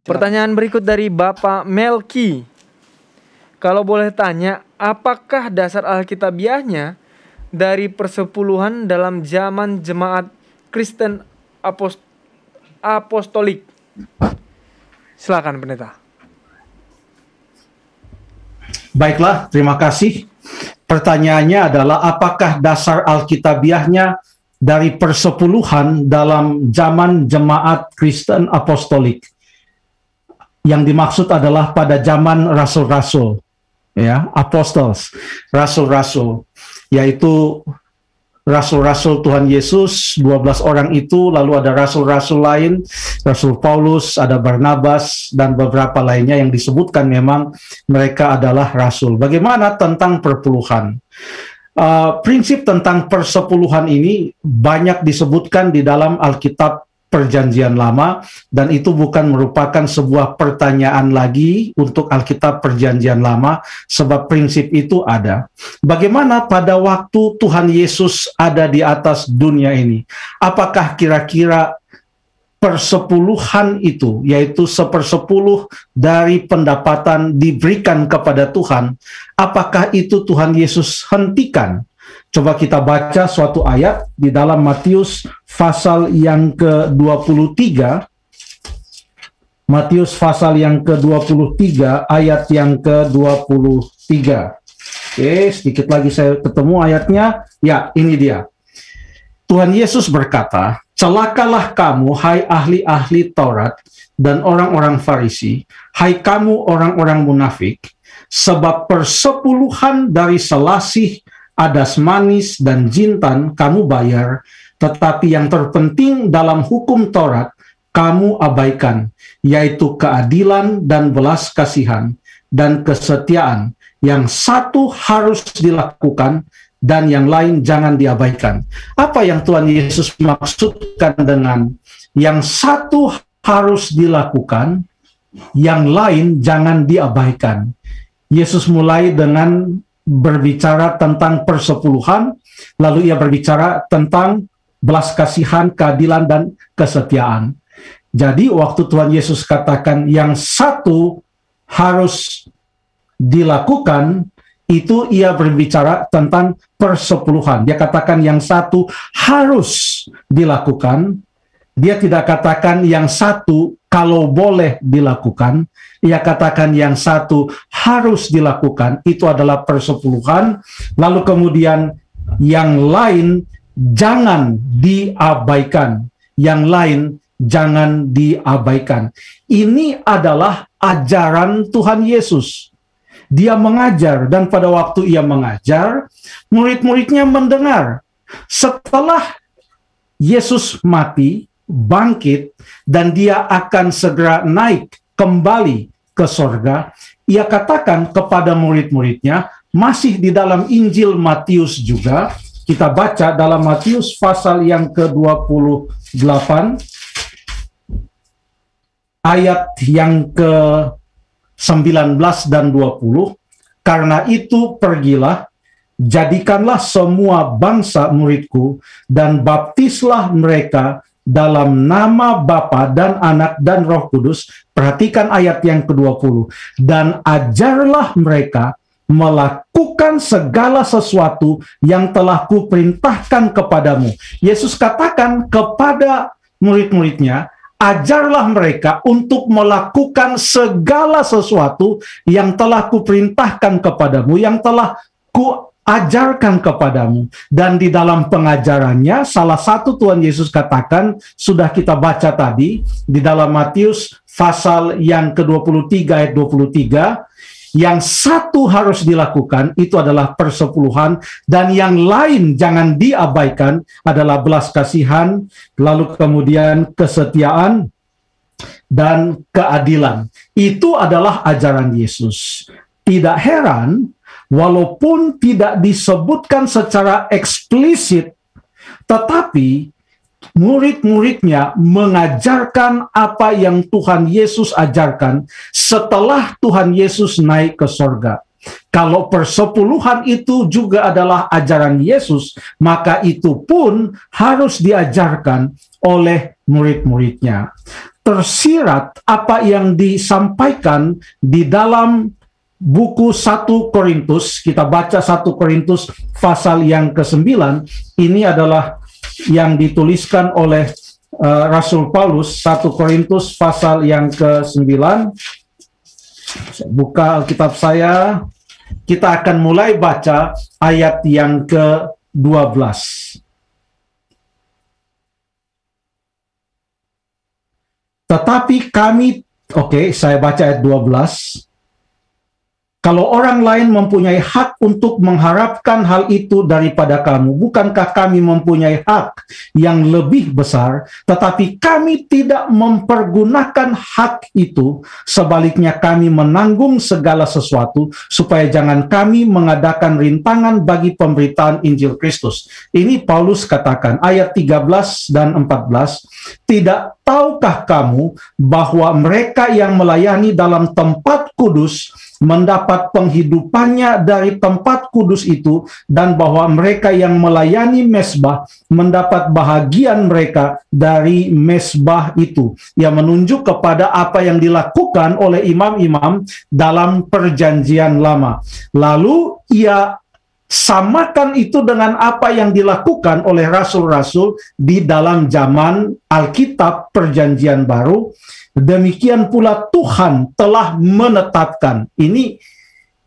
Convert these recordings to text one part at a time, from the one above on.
Pertanyaan berikut dari Bapak Melki. Kalau boleh tanya, apakah dasar Alkitabiahnya dari persepuluhan dalam zaman jemaat Kristen Apostolik? Silakan pendeta. Baiklah, terima kasih. Pertanyaannya adalah apakah dasar Alkitabiahnya dari persepuluhan dalam zaman jemaat Kristen Apostolik? Yang dimaksud adalah pada zaman rasul-rasul, ya, apostles, rasul-rasul, yaitu rasul-rasul Tuhan Yesus, 12 orang itu, lalu ada rasul-rasul lain, Rasul Paulus, ada Barnabas, dan beberapa lainnya yang disebutkan memang mereka adalah rasul. Bagaimana tentang perpuluhan? Prinsip tentang persepuluhan ini banyak disebutkan di dalam Alkitab Perjanjian Lama, dan itu bukan merupakan sebuah pertanyaan lagi untuk Alkitab Perjanjian Lama, sebab prinsip itu ada. Bagaimana pada waktu Tuhan Yesus ada di atas dunia ini? Apakah kira-kira persepuluhan itu, yaitu 1/10 dari pendapatan diberikan kepada Tuhan, apakah itu Tuhan Yesus hentikan? Coba kita baca suatu ayat di dalam Matius pasal yang ke-23. Matius pasal yang ke-23 ayat yang ke-23. Oke, sedikit lagi saya ketemu ayatnya. Ya, ini dia. Tuhan Yesus berkata, "Celakalah kamu, hai ahli-ahli Taurat dan orang-orang Farisi, hai kamu orang-orang munafik, sebab persepuluhan dari selasih, adas manis, dan jintan kamu bayar, tetapi yang terpenting dalam hukum Taurat kamu abaikan, yaitu keadilan dan belas kasihan dan kesetiaan. Yang satu harus dilakukan dan yang lain jangan diabaikan." Apa yang Tuhan Yesus maksudkan dengan yang satu harus dilakukan, yang lain jangan diabaikan? Yesus mulai dengan berbicara tentang persepuluhan, lalu ia berbicara tentang belas kasihan, keadilan, dan kesetiaan. Jadi waktu Tuhan Yesus katakan yang satu harus dilakukan, itu ia berbicara tentang persepuluhan. Dia katakan yang satu harus dilakukan. Dia tidak katakan yang satu kalau boleh dilakukan. Ia katakan yang satu harus dilakukan. Itu adalah persepuluhan. Lalu kemudian yang lain jangan diabaikan. Yang lain jangan diabaikan. Ini adalah ajaran Tuhan Yesus. Dia mengajar, dan pada waktu ia mengajar, murid-muridnya mendengar. Setelah Yesus mati, bangkit, dan dia akan segera naik kembali ke sorga, ia katakan kepada murid-muridnya, masih di dalam Injil Matius juga, kita baca dalam Matius pasal yang ke-28, ayat yang ke-19 dan 20, "Karena itu pergilah, jadikanlah semua bangsa muridku, dan baptislah mereka dalam nama Bapa dan Anak dan Roh Kudus." Perhatikan ayat yang ke-20. "Dan ajarlah mereka melakukan segala sesuatu yang telah kuperintahkan kepadamu." Yesus katakan kepada murid-muridnya, ajarlah mereka untuk melakukan segala sesuatu yang telah kuperintahkan kepadamu, yang telah kuajarkan kepadamu. Dan di dalam pengajarannya, salah satu Tuhan Yesus katakan, sudah kita baca tadi, di dalam Matius pasal yang ke-23 ayat 23, Yang satu harus dilakukan, itu adalah persepuluhan, dan yang lain jangan diabaikan, adalah belas kasihan, lalu kemudian kesetiaan, dan keadilan. Itu adalah ajaran Yesus. Tidak heran, walaupun tidak disebutkan secara eksplisit, tetapi murid-muridnya mengajarkan apa yang Tuhan Yesus ajarkan setelah Tuhan Yesus naik ke sorga. Kalau persepuluhan itu juga adalah ajaran Yesus, maka itu pun harus diajarkan oleh murid-muridnya. Tersirat apa yang disampaikan di dalam buku 1 Korintus, kita baca 1 Korintus pasal yang ke-9, ini adalah yang dituliskan oleh Rasul Paulus, 1 Korintus pasal yang ke-9. Buka Alkitab saya, kita akan mulai baca ayat yang ke-12. Tetapi kami, saya baca ayat 12. Kalau orang lain mempunyai hak untuk mengharapkan hal itu daripada kamu, bukankah kami mempunyai hak yang lebih besar? Tetapi kami tidak mempergunakan hak itu, sebaliknya kami menanggung segala sesuatu, supaya jangan kami mengadakan rintangan bagi pemberitaan Injil Kristus. Ini Paulus katakan, ayat 13 dan 14, tidak tahukah kamu bahwa mereka yang melayani dalam tempat kudus mendapat penghidupannya dari tempat kudus itu, dan bahwa mereka yang melayani mezbah mendapat bahagian mereka dari mezbah itu, yang menunjuk kepada apa yang dilakukan oleh imam-imam dalam perjanjian lama. Lalu ia samakan itu dengan apa yang dilakukan oleh rasul-rasul di dalam zaman Alkitab perjanjian baru. Demikian pula Tuhan telah menetapkan. Ini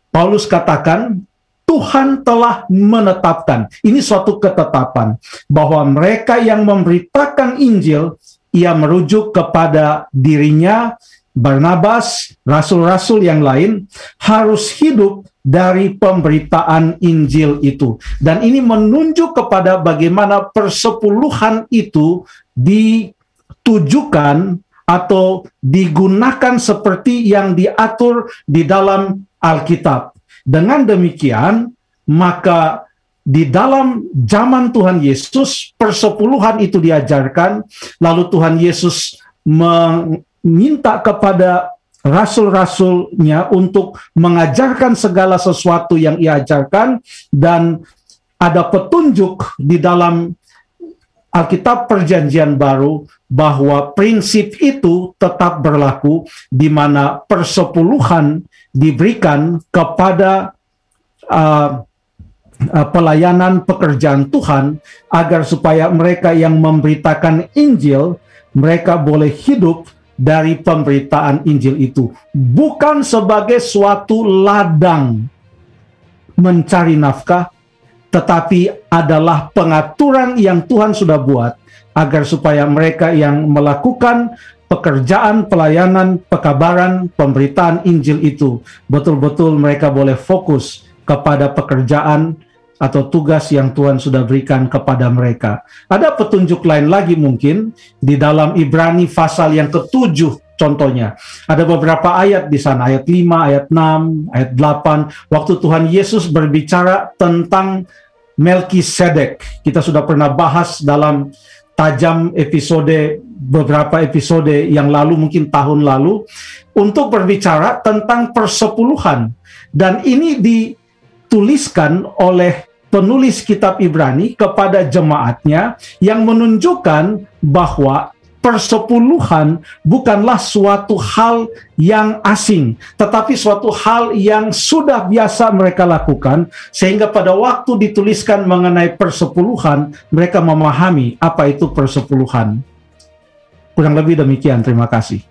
Paulus katakan, Tuhan telah menetapkan. Ini suatu ketetapan bahwa mereka yang memberitakan Injil, ia merujuk kepada dirinya, Barnabas, rasul-rasul yang lain, harus hidup dari pemberitaan Injil itu. Dan ini menunjuk kepada bagaimana persepuluhan itu ditujukan atau digunakan seperti yang diatur di dalam Alkitab. Dengan demikian, maka di dalam zaman Tuhan Yesus, persepuluhan itu diajarkan, lalu Tuhan Yesus meminta kepada rasul-rasulnya untuk mengajarkan segala sesuatu yang ia ajarkan, dan ada petunjuk di dalam Alkitab perjanjian baru bahwa prinsip itu tetap berlaku, di mana persepuluhan diberikan kepada pelayanan pekerjaan Tuhan, agar supaya mereka yang memberitakan Injil, mereka boleh hidup dari pemberitaan Injil itu, bukan sebagai suatu ladang mencari nafkah, tetapi adalah pengaturan yang Tuhan sudah buat, agar supaya mereka yang melakukan pekerjaan, pelayanan, pekabaran, pemberitaan Injil itu, betul-betul mereka boleh fokus kepada pekerjaan atau tugas yang Tuhan sudah berikan kepada mereka. Ada petunjuk lain lagi mungkin di dalam Ibrani pasal yang ke-7. Contohnya, ada beberapa ayat di sana, ayat 5, ayat 6, ayat 8, waktu Tuhan Yesus berbicara tentang Melkisedek. Kita sudah pernah bahas dalam tajam beberapa episode yang lalu, mungkin tahun lalu, untuk berbicara tentang persepuluhan. Dan ini dituliskan oleh penulis kitab Ibrani kepada jemaatnya, yang menunjukkan bahwa persepuluhan bukanlah suatu hal yang asing, tetapi suatu hal yang sudah biasa mereka lakukan, sehingga pada waktu dituliskan mengenai persepuluhan, mereka memahami apa itu persepuluhan. Kurang lebih demikian, terima kasih.